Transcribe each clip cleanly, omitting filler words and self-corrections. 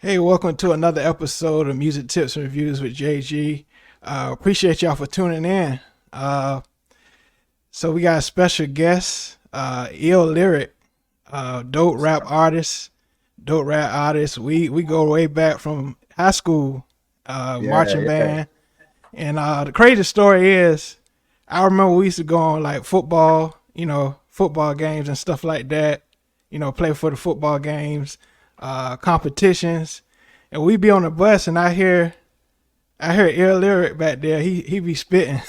Hey, welcome to another episode of Music Tips and Reviews with JG. Appreciate y'all for tuning in. Uh, so we got a special guest, LYRIC, dope rap artist. We go way back from high school, Yeah, marching yeah, band. And the crazy story is, I remember we used to go on like football, football games and stuff like that. Play for the football games, competitions, and we be on the bus, and I hear Ill Lyric back there. He be spitting,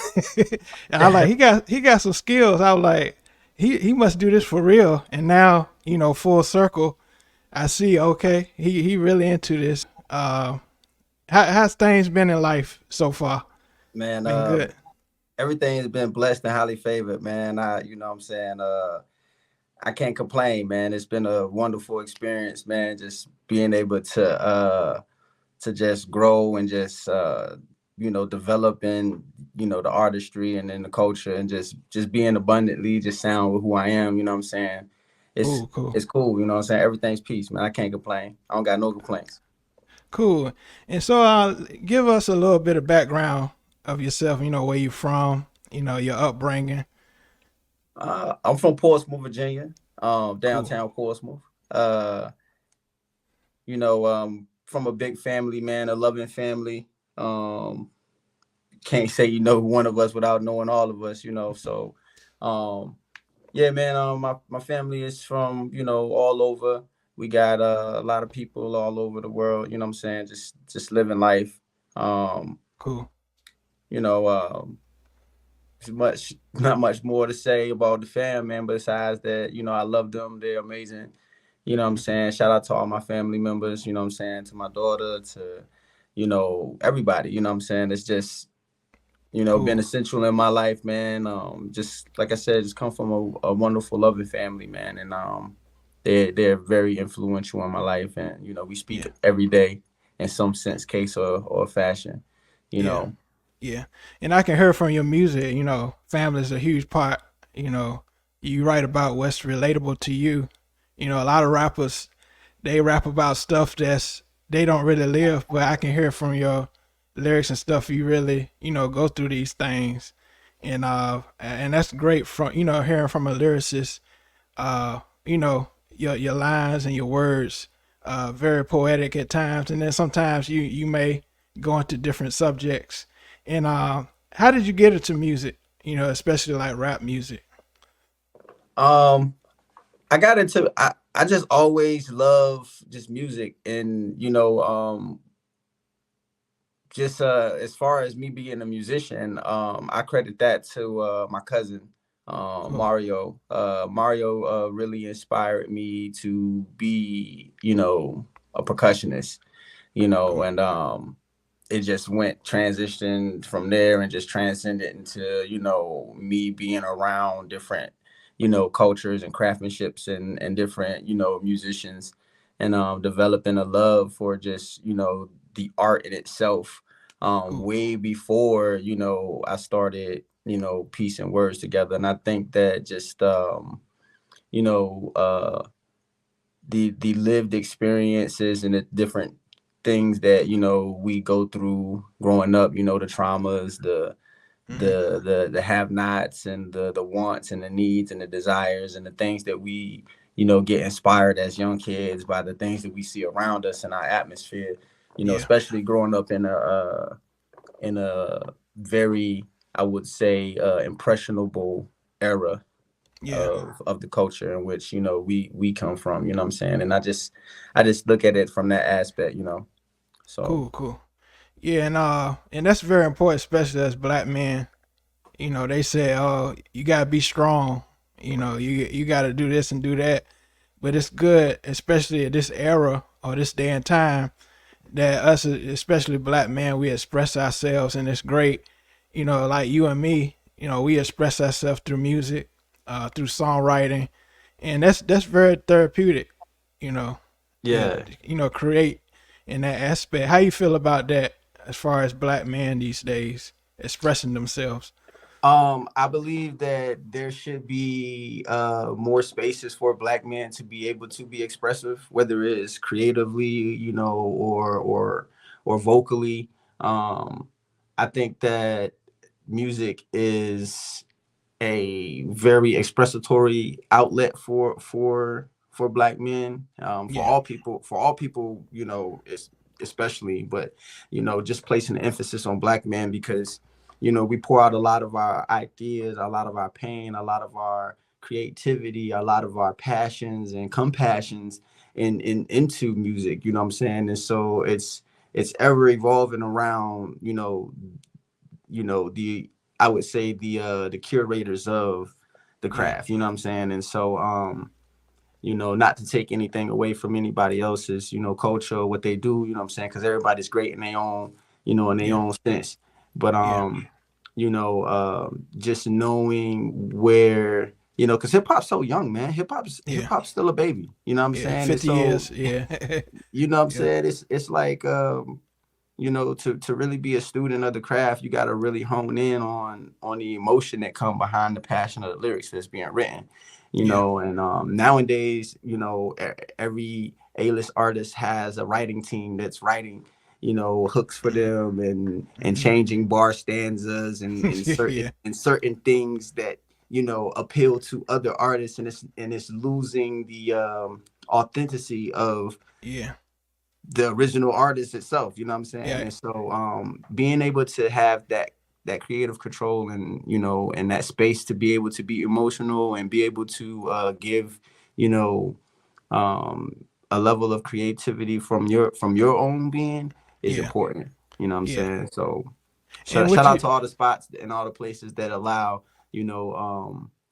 and I like he got some skills. I was like, he must do this for real. And now full circle, I see. Okay, he really into this. How's things been in life so far? man. Been good. Everything's been blessed and highly favored, man. What I'm saying, I can't complain, man. It's been a wonderful experience, man. Just being able to just grow and just develop in the artistry and in the culture and just being abundantly just sound with who I am. You know what I'm saying? It's Cool. it's cool. You know what I'm saying? Everything's peace, man. I can't complain. I don't got no complaints. Cool. And so, give us a little bit of background of yourself. Where you from. Your upbringing. I'm from Portsmouth, Virginia, Cool. downtown Portsmouth. Uh, from a big family, man, a loving family. Um, can't say one of us without knowing all of us, So, um, yeah, man. My family is from all over. We got a lot of people all over the world. You know what I'm saying? Just living life. Um, Cool. you know, um, not much more to say about the fam, man. Besides that, I love them. They're amazing. You know what I'm saying? Shout out to all my family members, you know what I'm saying, to my daughter, to, everybody, you know what I'm saying? It's just, been Cool. essential in my life, man. Just like I said, just come from a wonderful, loving family, man. And they're very influential in my life. And, we speak Yeah. every day in some sense, case or fashion, you Yeah. know. Yeah. And I can hear from your music. Family is a huge part. You know, you write about what's relatable to you. A lot of rappers they rap about stuff that's they don't really live, but I can hear from your lyrics and stuff you really go through these things, and that's great from hearing from a lyricist. Your lines and your words very poetic at times, and then sometimes you may go into different subjects. And how did you get into music? Especially like rap music. Um, I just always love just music and just as far as me being a musician, I credit that to my cousin Cool. Mario. Mario really inspired me to be a percussionist, Cool. and it just went transitioned from there and just transcended into me being around different cultures and craftsmanships and different musicians, and developing a love for just the art in itself, Cool. way before I started piecing words together. And I think that just you know uh the lived experiences and the different things that we go through growing up, the traumas, Hmm. the have nots, and the wants and the needs and the desires and the things that we get inspired as young kids by the things that we see around us in our atmosphere, Yeah. especially growing up in a very, I would say, impressionable era Yeah. of the culture in which we come from. You know what I'm saying? And I just look at it from that aspect. So Cool. Yeah, and that's very important, especially as black men. They say, "Oh, you gotta be strong." You gotta do this and do that. But it's good, especially at this era or this day and time, that us, especially black men, we express ourselves, and it's great. Like you and me, we express ourselves through music, through songwriting, and that's very therapeutic. You know, to yeah. create in that aspect. How you feel about that as far as black men these days expressing themselves? I believe that there should be more spaces for Black men to be able to be expressive, whether it is creatively, or vocally. Um, I think that music is a very expressatory outlet for Black men, Yeah, for all people, especially, but just placing the emphasis on Black men because we pour out a lot of our ideas, a lot of our pain, a lot of our creativity, a lot of our passions and compassions into music. You know what I'm saying? And so it's ever evolving around the I would say the curators of the yeah, craft, you know what I'm saying? And so not to take anything away from anybody else's, culture or what they do, you know what I'm saying? Because everybody's great in their own, in their yeah, own sense. But yeah, just knowing where, because hip hop's so young, man. Hip yeah, hop's still a baby. You know what I'm yeah. saying? And 50 years. so, Yeah, you know what I'm yeah, saying? It's like to really be a student of the craft, you got to really hone in on the emotion that come behind the passion of the lyrics that's being written. yeah, And nowadays, every A-list artist has a writing team that's writing hooks for them and hmm changing bar stanzas and yeah, certain things that appeal to other artists, and it's losing the authenticity of yeah, the original artist itself, you know what I'm saying? yeah, And so being able to have that creative control and and that space to be able to be emotional and be able to give you know a level of creativity from your own being is yeah, important. You know what I'm yeah. saying? So And shout what out you to all the spots and all the places that allow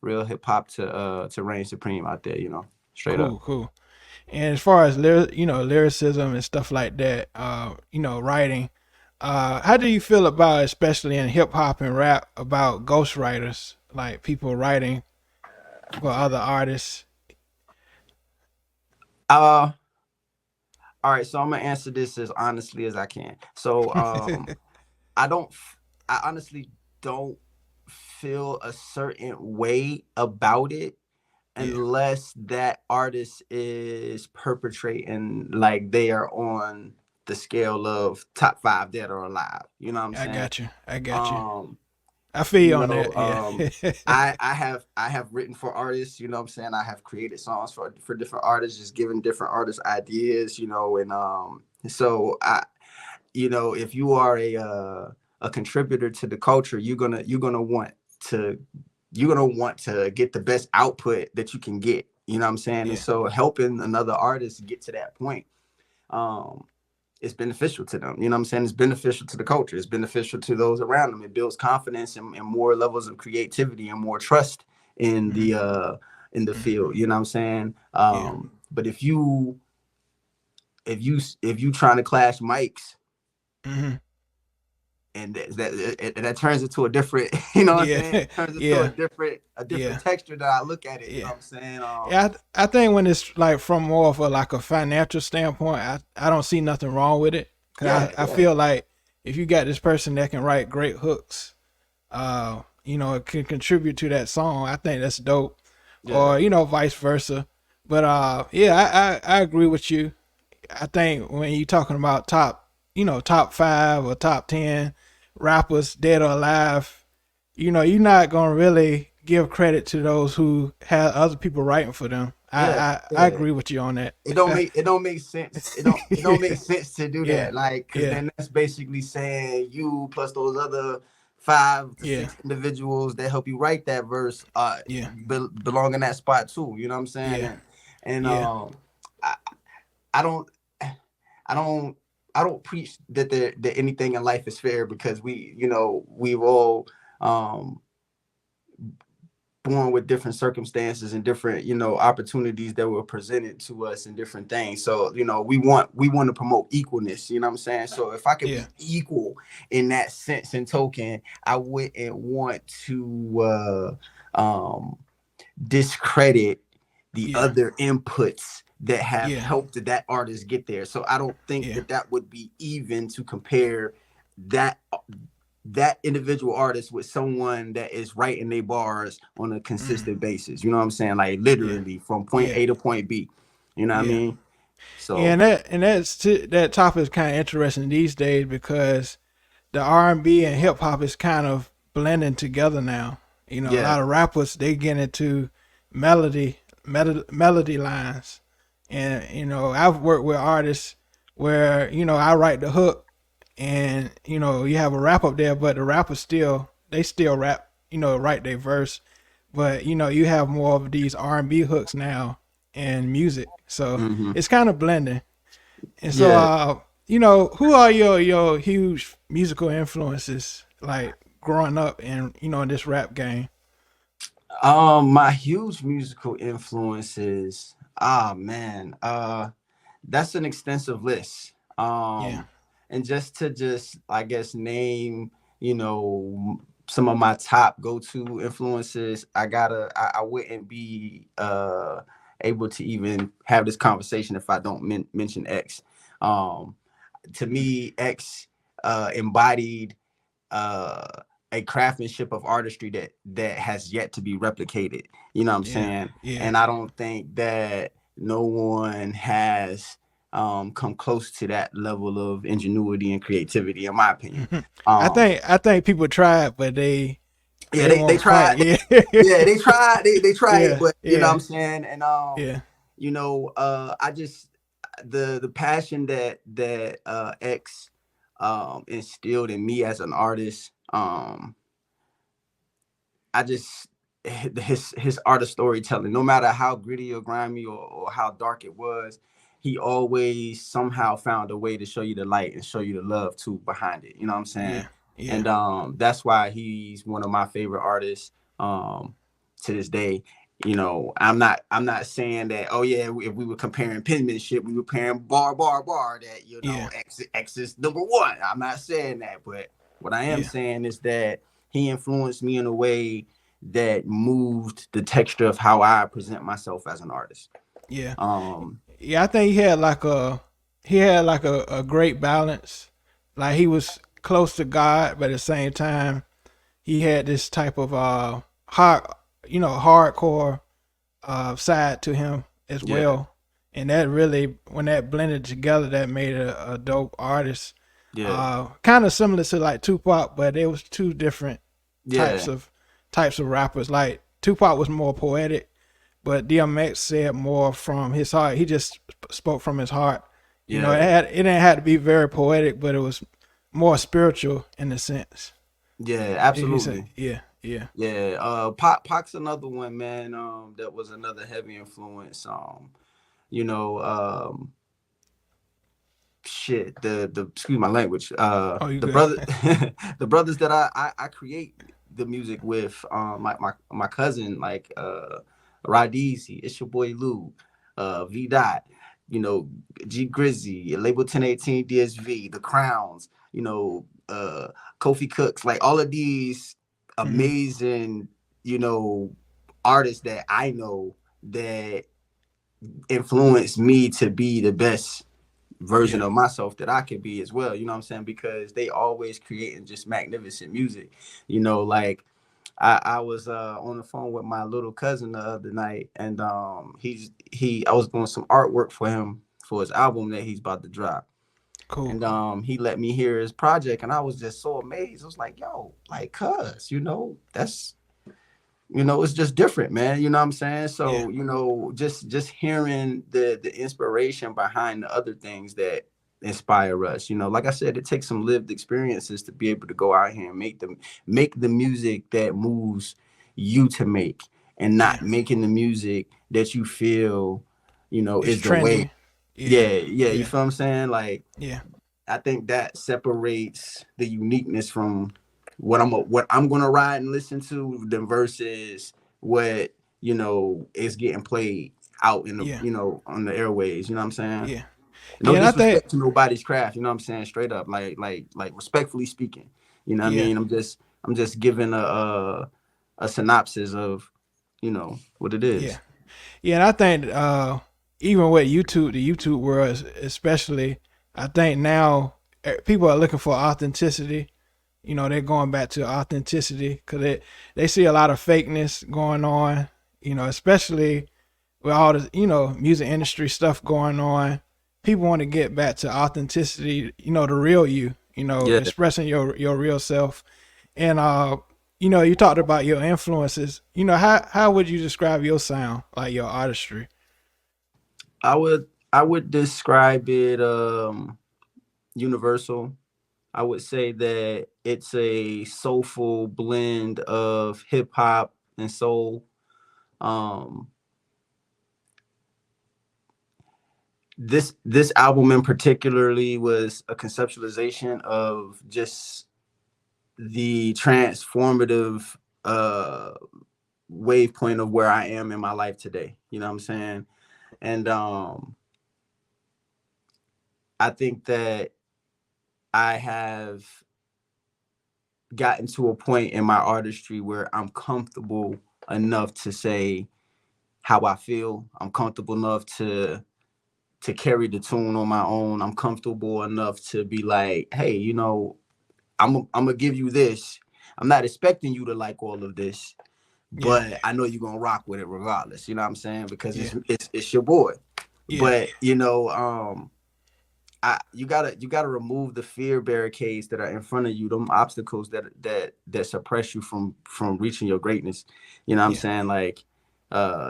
real hip hop to reign supreme out there, straight up. cool, cool. And as far as lyricism and stuff like that, writing, how do you feel about, especially in hip hop and rap, about ghostwriters, like people writing for other artists? uh all right, so I'm gonna answer this as honestly as I can. So I don't I honestly don't feel a certain way about it Yeah, unless that artist is perpetrating like they are on the scale of top 5 dead or alive. You know what I'm I saying? got you. I got you. Um, I feel you you on know, that. Yeah. I have written for artists, you know what I'm saying? I have created songs for different artists, just giving different artists ideas, and so if you are a contributor to the culture, to you're gonna want to get the best output that you can get. You know what I'm saying? And Yeah. so helping another artist get to that point, um, it's beneficial to them. You know what I'm saying? It's beneficial to the culture. It's beneficial to those around them. It builds confidence and more levels of creativity and more trust in hmm the hmm field. You know what I'm saying? Yeah. But if you trying to clash mics, hmm and that turns into a different, you know what I'm Yeah. saying? It turns into Yeah. a different Yeah. texture that I look at it. You know Yeah. what I'm saying? Yeah. I think when it's like from more of a financial standpoint, I don't see nothing wrong with it. Cause Yeah, I yeah, feel like if you got this person that can write great hooks, it can contribute to that song. I think that's dope. yeah, Or vice versa. But yeah, I agree with you. I think when you're talking about top 5 or top 10 rappers dead or alive, you're not gonna really give credit to those who have other people writing for them. yeah, I yeah. agree with you on that. It don't make sense. It don't make sense to do Yeah, that. Like, because yeah, then that's basically saying you plus those other five to yeah, six individuals that help you write that verse yeah, belong in that spot too. You know what I'm saying? yeah, And yeah, I, I don't I don't I don't preach that anything in life is fair, because we've all um born with different circumstances and different opportunities that were presented to us and different things. So we want to promote equalness. You know what I'm saying? So if I could yeah, be equal in that sense and token, I wouldn't want to discredit the yeah, other inputs that have yeah, helped that artist get there. So I don't think yeah, that would be even to compare that that individual artist with someone that is writing their bars on a Mm. consistent basis. You know what I'm saying? Like Yeah. literally from point Yeah. A to point B. You know what I Yeah. mean? Yeah, So that topic is kind of interesting these days because the R&B and hip hop is kind of blending together now. You know, a yeah. lot of rappers they get into melody lines, and you know, I've worked with artists where you know I write the hook, and you know you have a rap up there, but the rapper still they still rap, you know, write their verse, but you know you have more of these R&B hooks now in music, so Hmm. it's kind of blending. And so, Yeah. you know, who are your huge musical influences, like growing up and you know in this rap game? My huge musical influences. Ah man. That's an extensive list. Yeah, And just I guess name, you know, some of my top go-to influences, I wouldn't be able to even have this conversation if I don't mention X. Um, to me, X embodied uh a craftsmanship of artistry that has yet to be replicated. You know what I'm yeah, saying? yeah, And I don't think that no one has come close to that level of ingenuity and creativity, in my opinion. hmm. Um I think people try it, but yeah, they they won't quite. tried. Yeah, Yeah, they tried it, yeah, but you know what yeah, I'm saying? And yeah, you know, I just the passion that X instilled in me as an artist, I just his art of storytelling, no matter how gritty or grimy or how dark it was, he always somehow found a way to show you the light and show you the love too behind it. You know what I'm saying? yeah, yeah, And that's why he's one of my favorite artists to this day. You know, I'm not saying that, oh yeah, if we were comparing penmanship, we were comparing bar that, you know, yeah, X is number one. I'm not saying that, but what I am yeah, saying is that he influenced me in a way that moved the texture of how I present myself as an artist. yeah, Um, yeah. I think he had like a great balance. Like he was close to God, but at the same time he had this type of hard, you know, hardcore side to him as yeah, well. And that really, when that blended together, that made a dope artist. yeah, Kind of similar to like Tupac, but it was two different types yeah, of types of rappers. Like Tupac was more poetic, but DMX said more from his heart. He just spoke from his heart. You know, yeah, it didn't have to be very poetic, but it was more spiritual in a sense. yeah, He said, absolutely. yeah, yeah, Yeah, Pac's another one, man. That was another heavy influence. You know, shit, the excuse my language. Oh, you The good? brother, the brothers that I create the music with. My cousin, like Radizi, it's your boy Lou, V Dot, you know, G Grizzy, Label 1018 DSV, The Crowns, you know, Kofi Cooks, like all of these Hmm. amazing, you know, artists that I know that influenced me to be the best version Yeah, of myself that I could be as well. You know what I'm saying? Because they always creating just magnificent music. You know, like I was on the phone with my little cousin the other night, and he I was doing some artwork for him for his album that he's about to drop. cool. And he let me hear his project, and I was just so amazed. I was like, yo, like cuz, you know, that's, you know, it's just different, man. You know what I'm saying? Yeah, So, you know, just hearing the inspiration behind the other things that inspire us. You know, like I said, it takes some lived experiences to be able to go out here and make the music that moves you to make, and not yeah. making the music that you feel, you know, It's is the way. trendy. Yeah, Yeah, yeah, you yeah, feel what I'm saying? Like yeah, I think that separates the uniqueness from what I'm gonna ride and listen to, than versus what, you know, is getting played out in the, yeah, you know, on the airways. You know what I'm saying? yeah, No yeah. And I think, disrespect to nobody's craft. You know what I'm saying? Straight up, like respectfully speaking. You know what I yeah, mean? I'm just giving a synopsis of, you know, what it yeah, is. yeah. And I think even with YouTube, the YouTube world especially, I think now people are looking for authenticity. They're going back to authenticity because they see a lot of fakeness going on. Especially with all the music industry stuff going on. People want to get back to authenticity. The real you. Yeah, Expressing your real self. And you talked about your influences. How would you describe your sound, like your artistry? I would describe it universal. I would say that it's a soulful blend of hip hop and soul. Um, this album in particularly was a conceptualization of just the transformative uh wave point of where I am in my life today. You know what I'm saying? And I think that I have gotten to a point in my artistry where I'm comfortable enough to say how I feel. I'm comfortable enough to carry the tune on my own. I'm comfortable enough to be like, hey, I'm gonna give you this. I'm not expecting you to like all of this, Yeah, but I know you're gonna rock with it regardless. You know what I'm saying? Because yeah, it's your boy. yeah, But you gotta remove the fear barricades that are in front of you, them obstacles that suppress you from reaching your greatness. You know what I'm yeah, saying? Like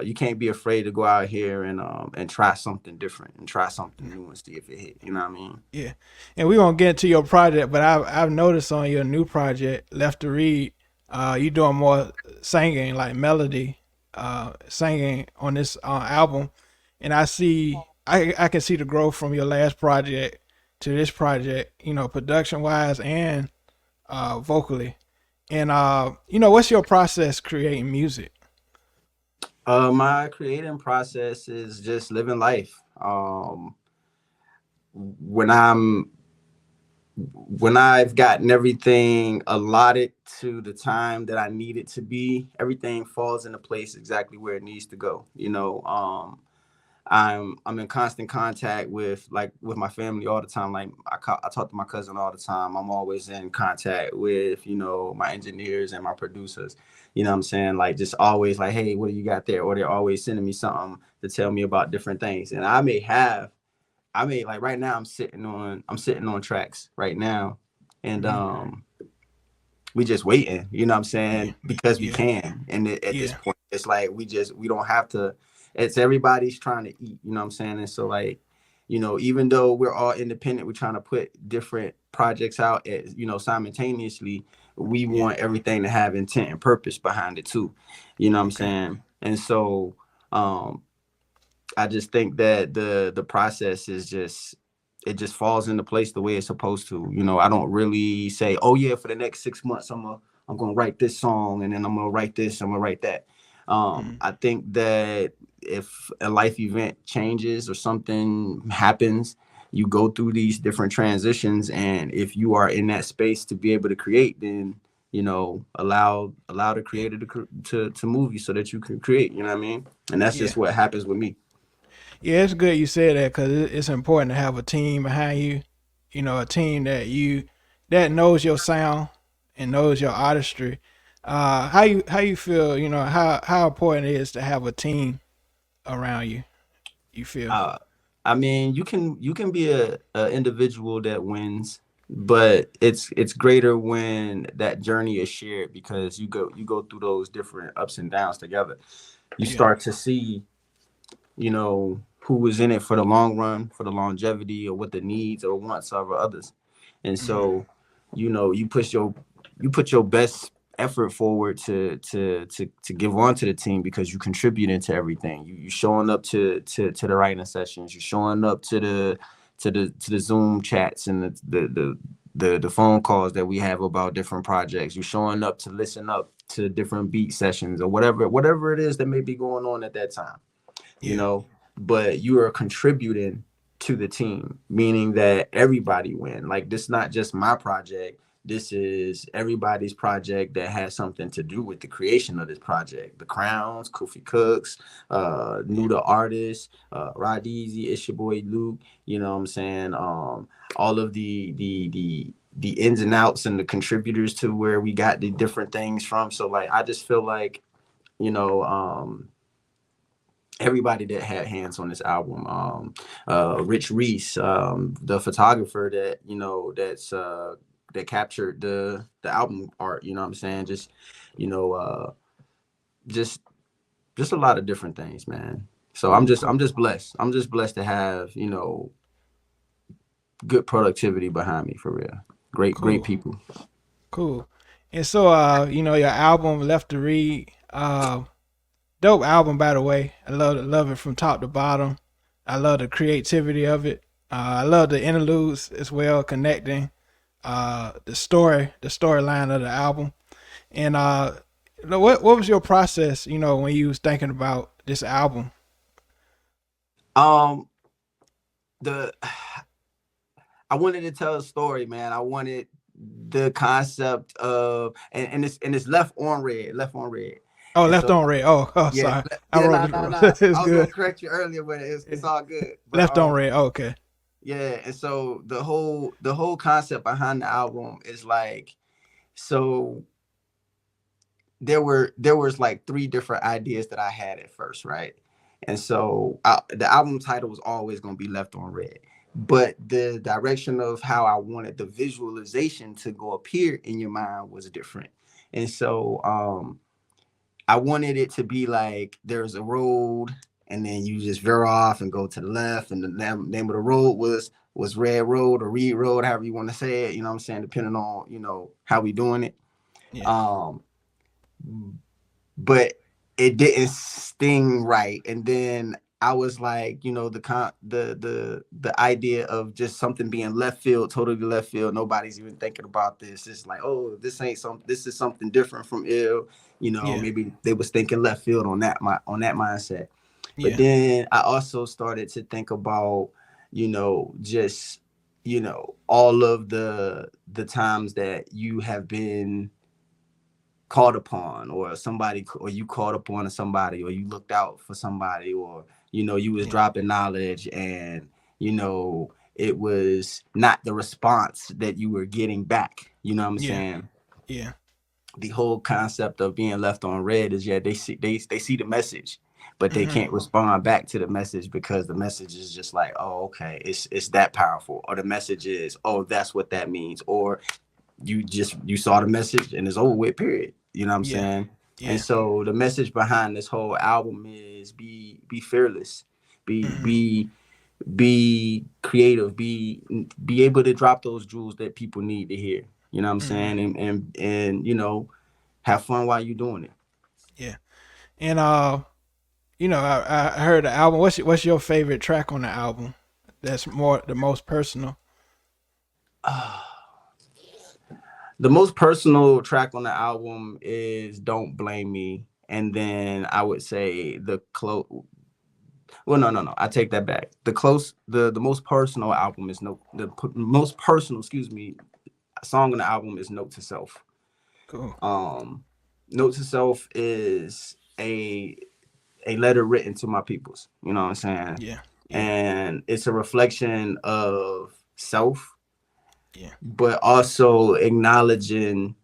you can't be afraid to go out here and try something different and try something new and see if it hit. You know what I mean? yeah. And we're gonna get into your project, but I've noticed on your new project, Left to Read, you doing more singing, like melody, singing on this album, and I can see the growth from your last project to this project. Production wise and vocally. And what's your process creating music? My creating process is just living life. When I'm when I've gotten everything allotted to the time that I need it to be, everything falls into place exactly where it needs to go. I'm in constant contact with my family all the time. Like I talk to my cousin all the time. I'm always in contact with my engineers and my producers. You know what I'm saying? Like just always like, hey, what do you got there? Or they're always sending me something to tell me about different things. And I may like right now I'm sitting on tracks right now, and Mm-hmm. we just waiting, you know what I'm Yeah, saying? Because we yeah, can. And at this yeah, point, it's like we don't have to, it's everybody's trying to eat, you know what I'm saying? And so like, even though we're all independent, we're trying to put different projects out simultaneously, we yeah, want everything to have intent and purpose behind it too. You know what I'm okay, saying? And so um I just think that the process is just it just falls into place the way it's supposed to. I don't really say, oh yeah, for the next 6 months I'm gonna write this song and then I'm gonna write this, I'm gonna write that. mm, I think that if a life event changes or something happens, you go through these different transitions, and if you are in that space to be able to create, then allow the yeah, creator to move you so that you can create. You know what I mean? And that's yeah. just what happens with me. Yeah, it's good you said that because it's important to have a team behind you. A team that knows your sound and knows your artistry. How you feel? How important it is to have a team around you. You feel? Uh, I mean, you can be a individual that wins, but it's greater when that journey is shared because you go through those different ups and downs together. You Yeah. start to see, who was in it for the long run, for the longevity, or what the needs or wants of others. And Mm, so, you put your best effort forward to give on to the team because you contributing to everything. You showing up to the writing sessions. You showing up to the Zoom chats and the phone calls that we have about different projects. You showing up to listen up to different beat sessions or whatever it is that may be going on at that time, you yeah. know, but you are contributing to the team, meaning that everybody win. Like this not just my project. This is everybody's project that has something to do with the creation of this project. The Crowns, Kofi Cooks, Yeah. New the Artist, Rod Easy, it's your boy Luke, you know what I'm saying? All of the the ins and outs and the contributors to where we got the different things from. So like I just feel like, you know, everybody that had hands on this album, Rich Reese, the photographer that, you know, that captured the album art, you know what I'm saying? Just, you know, just just a lot of different things, man. So Cool, I'm cool, just blessed. I'm just blessed to have, you know, good productivity behind me for real. Great cool, people. cool. And so, you know, your album Left to Read, dope album by the way. I love it from top to bottom. I love the creativity of it. I love the interludes as well, connecting the storyline of the album. And what was your process, you know, when you was thinking about this album? Um the I wanted to tell a story, man. I wanted the concept of and it's left on red. Oh, And Left so on Red. Oh, yeah, sorry, I yeah, wrote nah, this nah, wrong. nah. It's I was gonna good. correct you earlier, but it's all good. But Left on Red. Oh, okay. yeah, and so the whole concept behind the album is like, so there was like three different ideas that I had at first, right? And so the album title was always going to be Left on Red, but the direction of how I wanted the visualization to go appear in your mind was different. And so I wanted it to be like there's a road, and then you just veer off and go to the left, and the name of the road was Red Road or Reed Road, however you want to say it. You know what I'm saying? Depending on, you know, how we doing it. Yeah, Um, but it didn't sting right. And then I was like, you know, the idea of just something being left field, totally left field. Nobody's even thinking about this. It's like, oh, this is something different from ill. You know, yeah, maybe they was thinking left field on that mindset. But yeah, then I also started to think about, you know, just, you know, all of the times that you have been called upon, or somebody, or you called upon somebody, or you looked out for somebody, or, you know, you was yeah, dropping knowledge, and, you know, it was not the response that you were getting back. You know what I'm yeah, saying? yeah. The whole concept of being left on red is, yeah, they see the message, but they Hmm. can't respond back to the message because the message is just like, oh, okay, it's that powerful, or the message is, oh, that's what that means, or you saw the message and it's over with, period. You know what I'm Yeah, saying? And yeah. so the message behind this whole album is be fearless, be Hmm. be be creative, be able to drop those jewels that people need to hear. You know what I'm Hmm. saying? And you know, have fun while you're doing it. Yeah. And you know, I heard the album. What's your favorite track on the album? That's more the most personal. The most personal track on the album is Don't Blame Me. And then I would say the close, well, no, I take that back. The most personal album is most personal, excuse me, song on the album is Note to Self. Cool. Um, Note to Self is a letter written to my peoples. You know what I'm saying? Yeah, yeah, And it's a reflection of self, yeah, but also acknowledging,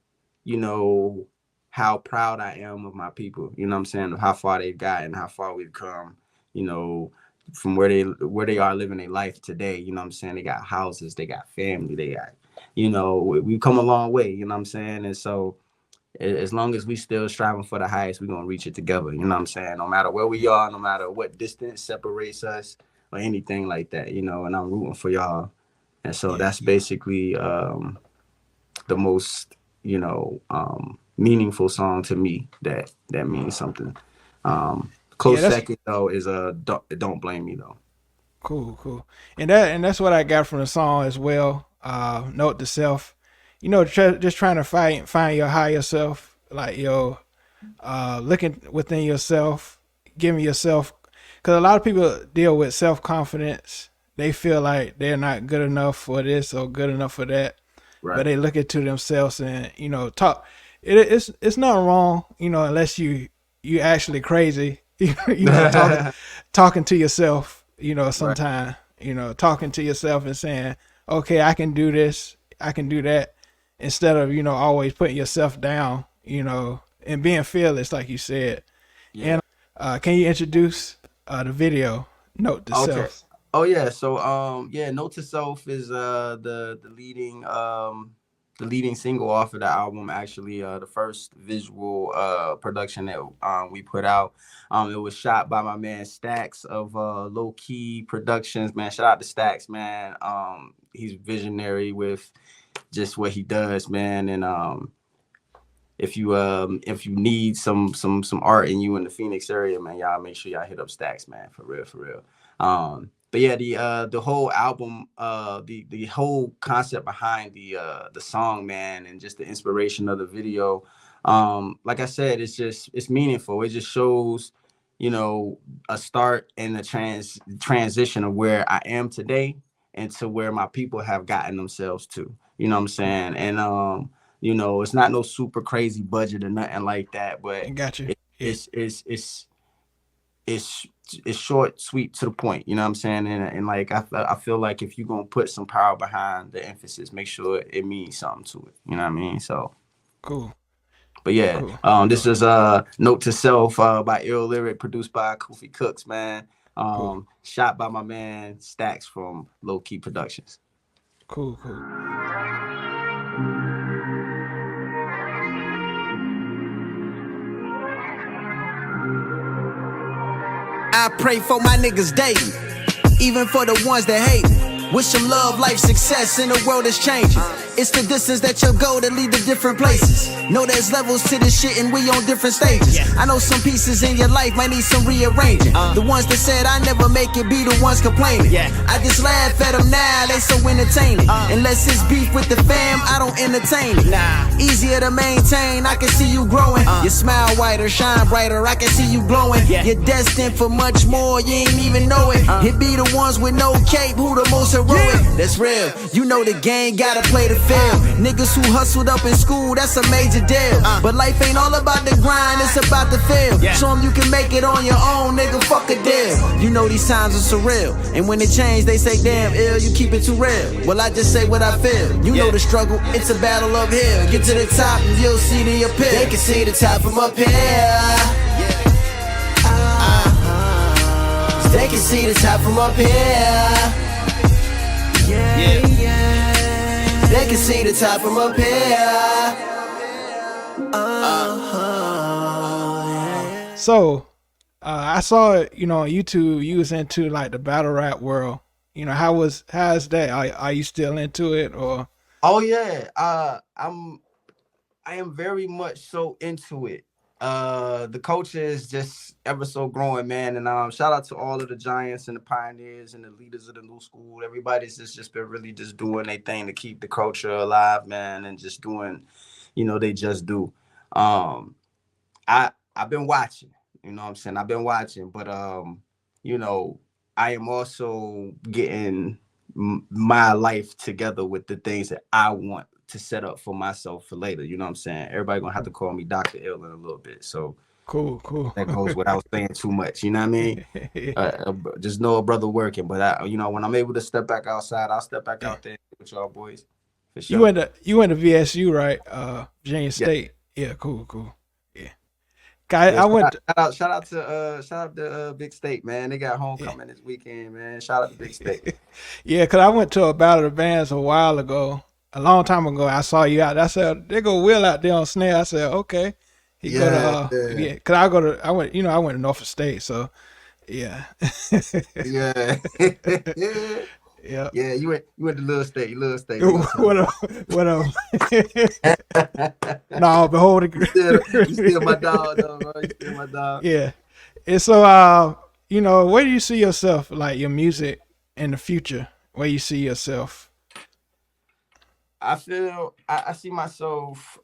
you know, how proud I am of my people. You know what I'm saying? Of how far they've gotten, how far we've come, you know, from where they are living their life today. You know what I'm saying? They got houses, they got family, they got, you know, we've come a long way, you know what I'm saying? And so as long as we still striving for the highest, we're gonna reach it together. You know what I'm saying? No matter where we yeah, are, no matter what distance separates us or anything like that, you know, and I'm rooting for y'all. And so yeah, that's basically the most, you know, meaningful song to me that means something. yeah. Close That's second though is Don't Blame Me though. cool, cool. And that's what I got from the song as well. Note to self. You know, just trying to find your higher self, like your looking within yourself, giving yourself. Because a lot of people deal with self confidence. They feel like they're not good enough for this or good enough for that, but Right. they look into themselves and, you know, talk. It's not wrong, you know, unless you actually crazy. You know, talking to yourself. You know, Right. sometime, you know, talking to yourself and saying, okay, I can do this. I can do that instead of always putting yourself down, and being fearless, like you said. Yeah. And can you introduce the video Note to Okay. Self? Oh yeah. So yeah, Note to Self is the leading single off of the album. Actually, the first visual production that we put out. It was shot by my man Stacks of Low Key Productions. Man, shout out to Stacks, man. He's visionary with just what he does, man. And if you need some art in you in the Phoenix area, man, y'all make sure y'all hit up Stacks, man, for real, for real. But yeah, the whole album, the whole concept behind the song, man, and just the inspiration of the video, like I said, it's meaningful. It just shows, a start and a transition of where I am today and to where my people have gotten themselves to. You know what I'm saying? And it's not no super crazy budget or nothing like that, I but got you. it, Yeah. it's it's short, sweet, to the point. You know what I'm saying? And like I feel like if you're gonna put some power behind the emphasis, make sure it means something to it. You know what I mean? So, Cool. but yeah, Cool. this is Note to Self by LYRIC, produced by Kofi Cooks, man. Cool. Shot by my man Stacks from Low Key Productions. Cool. Cool. I pray for my niggas daily, even for the ones that hate me. Wish them love, life, success in a world that's changing. It's the distance that you'll go that lead to different places. Know there's levels to this shit and we on different stages. I know some pieces in your life might need some rearranging. The ones that said I never make it be the ones complaining. I just laugh at them now, they so entertaining. Unless it's beef with the fam, I don't entertain it. Easier to maintain, I can see you growing. You smile whiter, shine brighter, I can see you glowing. You're destined for much more, you ain't even know it. It be the ones with no cape who the most heroic. That's real, you know the game gotta play the field. Niggas who hustled up in school, that's a major deal. But life ain't all about the grind, it's about the feel. Show them you can make it on your own, nigga, fuck a deal. You know these times are surreal, and when it change, they say damn ill, you keep it too real. Well, I just say what I feel. You know the struggle, it's a battle uphill. Get to the top and you'll see the appeal. They can see the top from up here. They can see the top from up here. They can see the top from up here. So, I saw it, on YouTube. You was into like the battle rap world. How's that? Are you still into it or? Oh yeah, I am very much so into it. The culture is just ever so growing, man. And shout out to all of the giants and the pioneers and the leaders of the new school. Everybody's just been really just doing their thing to keep the culture alive, man, and just doing, they just do. I've been watching, you know what I'm saying? I've been watching, but I am also getting my life together with the things that I want to set up for myself for later. You know what I'm saying? Everybody gonna have to call me Dr. Ill in a little bit. So Cool. that goes without saying too much. You know what I mean? Just know a brother working. But when I'm able to step back outside, I'll step back out there with y'all boys. For sure. You went to VSU, right? Virginia State. Yeah, cool. Yeah. I went. Shout out to Big State, man. They got homecoming this weekend, man. Shout out to Big State. Yeah, cause I went to a battle of the bands a while ago, a long time ago. I saw you out. I said, "They go Will out there on snare." I said, "Okay." Cause I went to Norfolk State, so yeah. Yeah. Yeah. Yeah, you went to Little State. What up? No, behold, you still my dog, though, bro. You still my dog. Yeah. And so, where do you see yourself, like your music in the future? Where you see yourself? I feel I see myself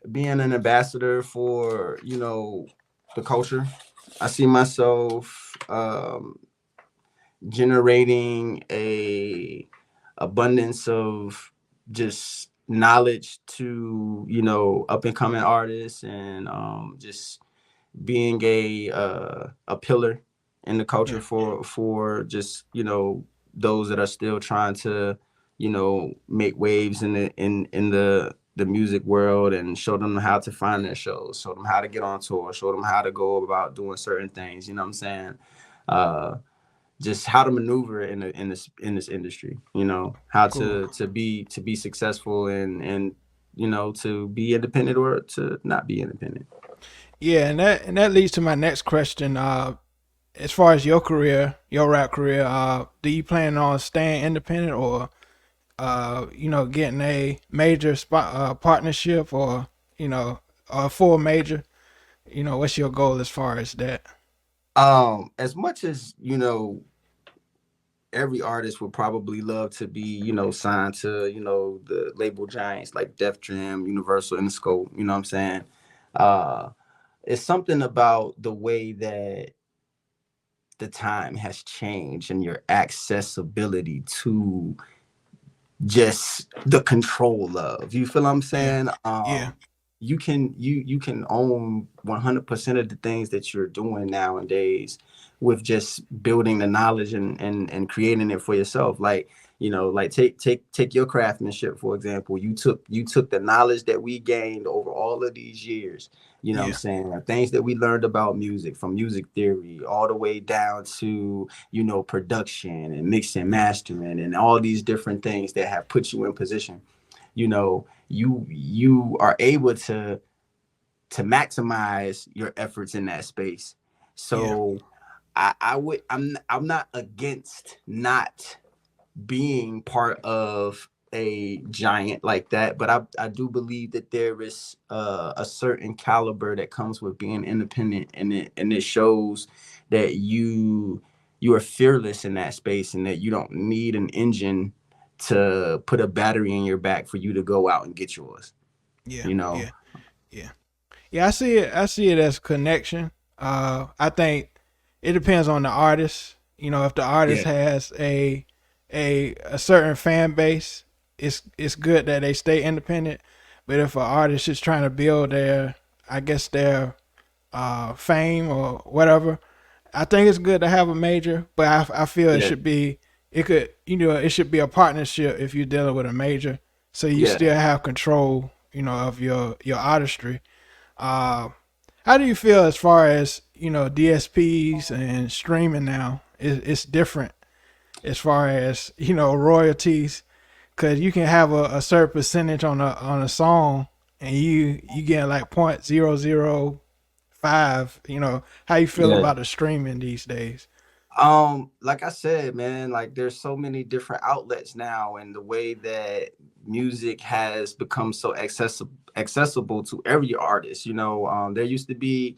being an ambassador for the culture. I see myself generating a abundance of just knowledge to up and coming artists, and just being a pillar in the culture for just those that are still trying to make waves in the music world, and show them how to find their shows, show them how to get on tour, show them how to go about doing certain things. You know what I'm saying? Uh, just how to maneuver in this industry. How Cool. to be successful, and to be independent or to not be independent. Yeah, and that leads to my next question. As far as your career, your rap career, do you plan on staying independent, or getting a major partnership, or a full major? What's your goal as far as that? As much as every artist would probably love to be, signed to, the label giants like Def Jam, Universal, Interscope. You know what I'm saying? Uh, it's something about the way that the time has changed and your accessibility to just the control of, you feel what I'm Yeah, saying? yeah, You can own 100% of the things that you're doing nowadays with just building the knowledge and creating it for yourself. Like take your craftsmanship, for example. You took the knowledge that we gained over all of these years, what I'm yeah, saying, like things that we learned about music, from music theory all the way down to production and mixing, yeah, mastering, and all these different things that have put you in position. You are able to maximize your efforts in that space. yeah, So I'm not against not being part of a giant like that, but I do believe that there is a certain caliber that comes with being independent, and it shows that you are fearless in that space, and that you don't need an engine to put a battery in your back for you to go out and get yours. yeah, You know, yeah, yeah. Yeah, I see it. I see it as connection. I think it depends on the artist. If the artist yeah, has a certain fan base, it's good that they stay independent. But if an artist is trying to build I guess their fame or whatever, I think it's good to have a major. But I feel yeah, it should be a partnership if you're dealing with a major, so you yeah. still have control, of your artistry. uh, how do you feel as far as DSPs and streaming now? It's different as far as royalties, because you can have a certain percentage on a song, and you get like 0.005. How you feel Yeah. about the streaming these days? Like I said, man, like there's so many different outlets now, and the way that music has become so accessible to every artist. There used to be,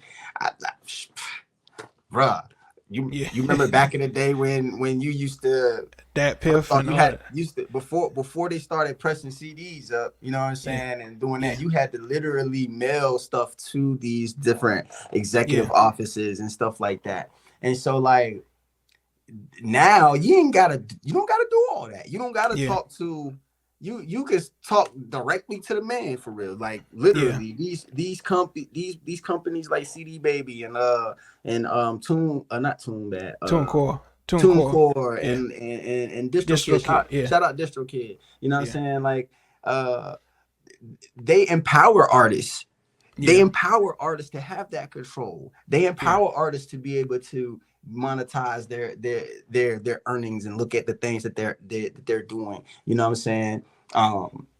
bruh, you Yeah, you remember back in the day when you used to, that first piff off, and you all had that. used to, before they started pressing CDs up, you know what I'm Yeah, saying, and doing that, yeah, you had to literally mail stuff to these different executive yeah, offices and stuff like that. And so, like, now you don't gotta do all that. You don't gotta yeah, talk to, you can talk directly to the man, for real. Like, yeah. literally, these companies like CD Baby and Tune, not Tune Bad, TuneCore, TuneCore. TuneCore, Yeah, and DistroKid. DistroKid. Yeah, Shout out DistroKid. You know what I'm yeah, saying? Like, uh they empower artists. They yeah, empower artists to have that control. They yeah, empower artists to be able to monetize their earnings and look at the things that they're doing. You know what I'm saying?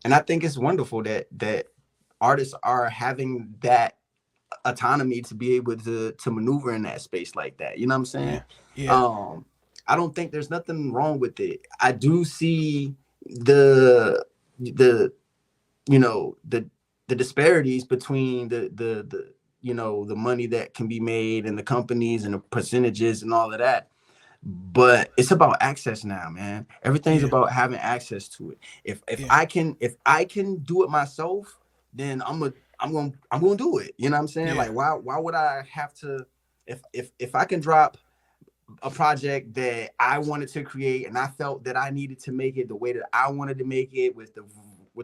And I think it's wonderful that artists are having that autonomy to be able to maneuver in that space like that. You know what I'm saying? yeah, yeah, Um, I don't think there's nothing wrong with it. I do see the the disparities between the money that can be made and the companies and the percentages and all of that. But it's about access now, man. Everything's yeah, about having access to it. If yeah, I can do it myself, then I'm gonna do it. You know what I'm saying? yeah, Like, why would I have to, if I can drop a project that I wanted to create, and I felt that I needed to make it the way that I wanted to make it, with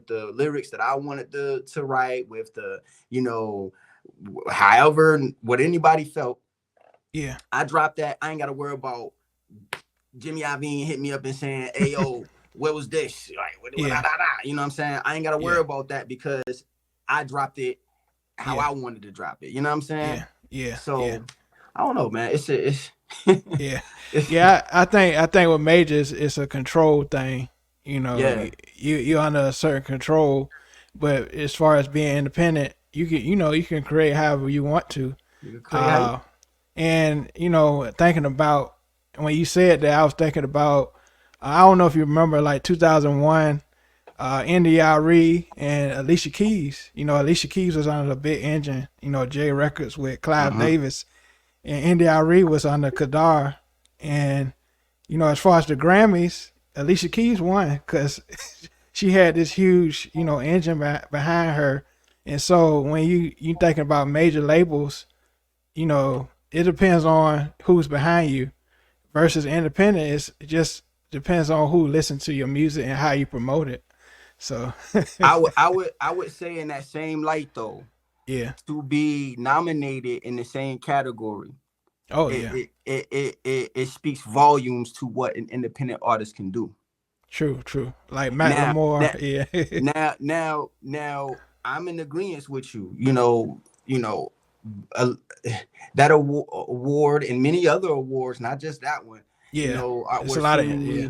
the lyrics that I wanted to write, with the, however, what anybody felt, yeah, I dropped that. I ain't got to worry about Jimmy Iovine hit me up and saying, "Hey, yo, what was this? Like, Yeah. You know what I'm saying? I ain't gotta worry Yeah. about that because I dropped it how Yeah. I wanted to drop it. You know what I'm saying? Yeah. Yeah. Yeah. So I don't know, man. It's Yeah. it's Yeah. I think with majors, it's a control thing. You know, yeah. you're under a certain control, but as far as being independent, you can create however you want to. You can create how you Uh, and thinking about when you said that, I was thinking about I don't know if you remember like 2001, NDRE and Alicia Keys. Alicia Keys was under the big engine, J Records with Clive uh-huh. Davis, and NDRE was under Kadar. And as far as the Grammys, Alicia Keys won because she had this huge, engine behind her. And so when you thinking about major labels, it depends on who's behind you versus independent. It just depends on who listens to your music and how you promote it. So I would say in that same light though, yeah. to be nominated in the same category, Oh it yeah. it speaks volumes to what an independent artist can do. True, true. Like Matt Now, Lamore, now, yeah. now, I'm in agreement with you. Uh, that award and many other awards, not just that one. Yeah. It's We're a lot of it, yeah.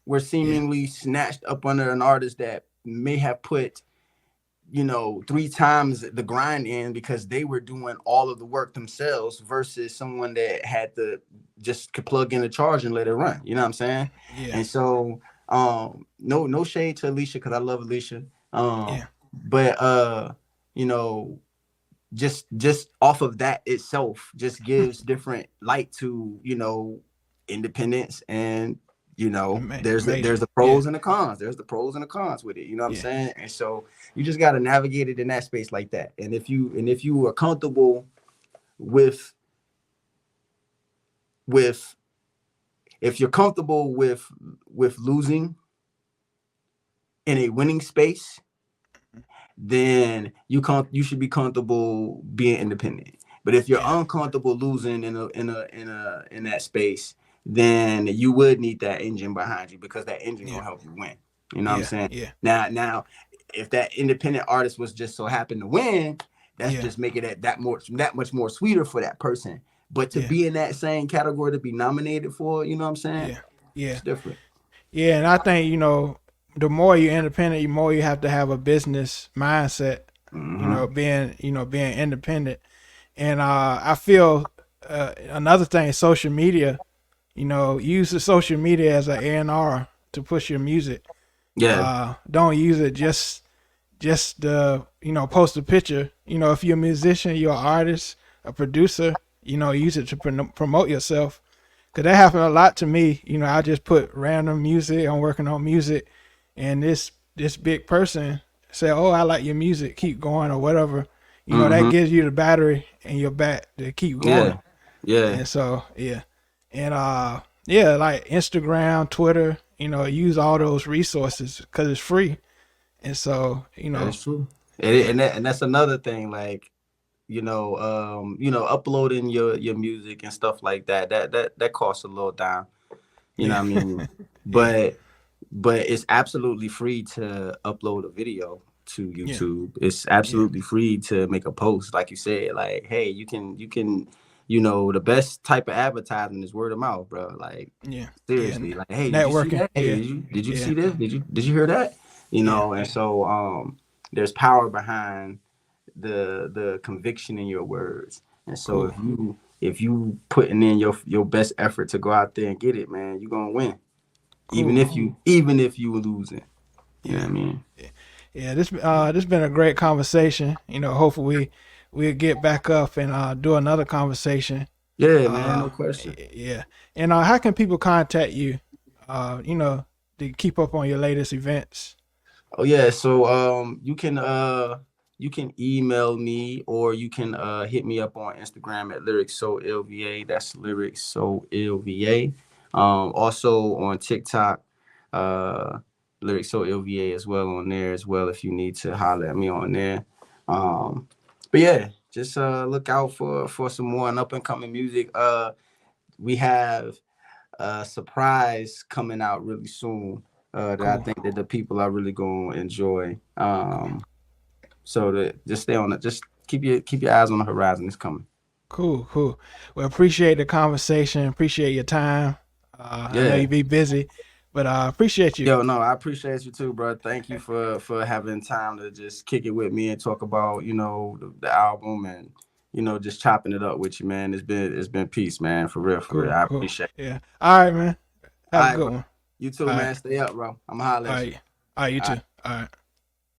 Yeah. seemingly snatched up under an artist that may have put 3 times the grind in because they were doing all of the work themselves versus someone that had to just plug in the charge and let it run. You know what I'm saying? Yeah. And so, no shade to Alicia because I love Alicia. Yeah. But you know, just off of that itself just gives different light to independence. And there's Major. the Yeah. pros and the cons. There's the pros and the cons with it, you know what I'm Yeah. saying? And so you just got to navigate it in that space like that. And if you are comfortable with with if you're comfortable with losing in a winning space, then you should be comfortable being independent. But if you're Yeah. uncomfortable losing in that space, then you would need that engine behind you because that engine Yeah. gonna help you win. You know what I'm Yeah. saying? Yeah. Now, if that independent artist was just so happen to win, that's Yeah. just making it that much more sweeter for that person. But to Yeah. be in that same category to be nominated for, you know what I'm saying? Yeah. Yeah. It's different. Yeah. And I think, the more you're independent, the more you have to have a business mindset, Mm-hmm. being independent. And I feel another thing, social media, use the social media as an A&R to push your music. Yeah. Don't use it just post a picture. If you're a musician, you're an artist, a producer, use it to promote yourself. Cause that happened a lot to me. I just put random music. I'm working on music, and this big person said, "Oh, I like your music. Keep going," or whatever. That Mm-hmm. gives you the battery in your back to keep going. Yeah. Yeah. And so yeah, and yeah, like Instagram, Twitter. Use all those resources because it's free. And so That is true. yeah, And that's another thing, like, uploading your music and stuff like that. That costs a little dime. You know yeah, what I mean? yeah, But it's absolutely free to upload a video to yeah, YouTube. It's yeah, absolutely free to make a post. Like you said, like, hey, you can, the best type of advertising is word of mouth, bro. Like, yeah, yeah. seriously, like, hey, did you see Networking. that? Hey, Yeah, did you yeah, see this? Did you hear that? yeah. And so there's power behind the conviction in your words. And so Cool, if you putting in your best effort to go out there and get it, man, you're gonna win. Even cool. if you losing. You know what Yeah, I mean? yeah, yeah. This been a great conversation. Hopefully we'll get back up and do another conversation. Yeah, man, Uh, no question. yeah. And how can people contact you? To keep up on your latest events. Oh yeah, so you can email me or you can hit me up on Instagram at lyric so lva. That's lyric so lva. Also on TikTok, uh lyric so lva as well on there as well if you need to holler at me on there. Um but yeah, just look out for some more and up and coming music. We have a surprise coming out really soon. that I Cool. think that the people are really gonna enjoy. So that just stay on it. Just keep your eyes on the horizon. It's coming. Cool. Cool. Well, appreciate the conversation. Appreciate your time. I know Yeah. you be busy, but I appreciate you. Yo, no, I appreciate you too, bro. Thank you for having time to just kick it with me and talk about, the album and just chopping it up with you, man. It's been peace, man. For real, for real. Cool. I Cool. appreciate it. Yeah. All right, man. All Have a right, good bro. one. You too, All man. right. Stay up, bro. I'm gonna holler All at you. right. All right. You All right. too. All right.